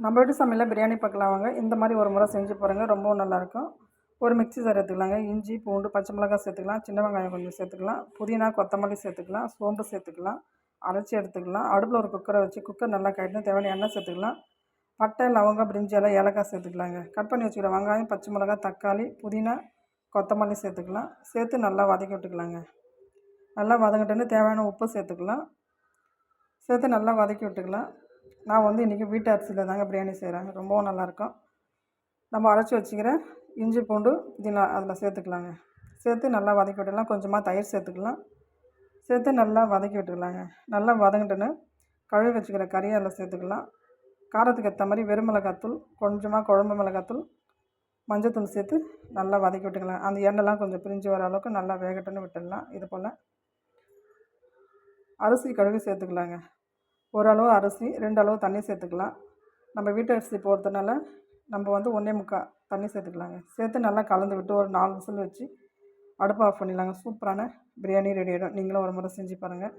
நம்ம வீட்டு சமையலில் பிரியாணி பார்க்கலாம் வாங்க. இந்த மாதிரி ஒரு முறை செஞ்சு பாருங்கள், ரொம்பவும் நல்லாயிருக்கும். ஒரு மிக்ஸி ஜார் எடுத்துக்கலாங்க. இஞ்சி, பூண்டு, பச்சை மிளகாய் சேர்த்துக்கலாம். சின்ன வெங்காயம் கொஞ்சம் சேர்த்துக்கலாம். புதினா, கொத்தமல்லி சேர்த்துக்கலாம். சோம்பு சேர்த்துக்கலாம். அரைச்சி எடுத்துக்கலாம். அடுப்பில் ஒரு குக்கரை வச்சு குக்கர் நல்லா கட்டிட்டு தேவையான எண்ணெய் சேர்த்துக்கலாம். பட்டை, லவங்கம், பிரிஞ்சி இலை, ஏலக்காய் சேர்த்துக்கலாங்க. கட் பண்ணி வச்சுக்கிற வெங்காயம், பச்சை மிளகாய், தக்காளி, புதினா, கொத்தமல்லி சேர்த்துக்கலாம். சேர்த்து நல்லா வதக்கி விட்டுக்கலாங்க. நல்லா வதங்கிட்டோன்னு தேவையான உப்பு சேர்த்துக்கலாம். சேர்த்து நல்லா வதக்கி விட்டுக்கலாம். நான் வந்து இன்றைக்கி வீட்டு அரிசியில் தாங்க பிரியாணி செய்கிறேன். ரொம்பவும் நல்லாயிருக்கும். நம்ம அரைச்சி வச்சுக்கிற இஞ்சி, பூண்டு, புதினா அதில் சேர்த்துக்கலாங்க. சேர்த்து நல்லா வதக்கி விட்டுக்கலாம். கொஞ்சமாக தயிர் சேர்த்துக்கலாம். சேர்த்து நல்லா வதக்கி விட்டுக்கலாங்க. நல்லா வதங்கிட்டோன்னு கழுவி வச்சுக்கிற கறியை அதில் சேர்த்துக்கலாம். காரத்துக்கு ஏற்ற மாதிரி வெறும் மிளகாத்தூள், கொஞ்சமாக குழம்பு மிளகாத்தூள், மஞ்சத்தூள் சேர்த்து நல்லா வதக்கி விட்டுக்கலாம். அந்த எண்ணெய்லாம் கொஞ்சம் பிரிஞ்சு வர அளவுக்கு நல்லா வேகட்டுன்னு விட்டுடலாம். இது போல் அரிசி கழுவி சேர்த்துக்கலாங்க. ஒரு அளவு அரிசி, 2 அளவு தண்ணி சேர்த்துக்கலாம். நம்ம வீட்டு அரிசி போடுறதுனால நம்ம வந்து 1 1/4 தண்ணி சேர்த்துக்கலாங்க. சேர்த்து நல்லா கலந்து விட்டு ஒரு 4 விசில் வச்சு அடுப்பை ஆஃப் பண்ணிடலாங்க. சூப்பரான பிரியாணி ரெடி ஆகிடும். நீங்களும் ஒரு முறை செஞ்சு பாருங்கள்.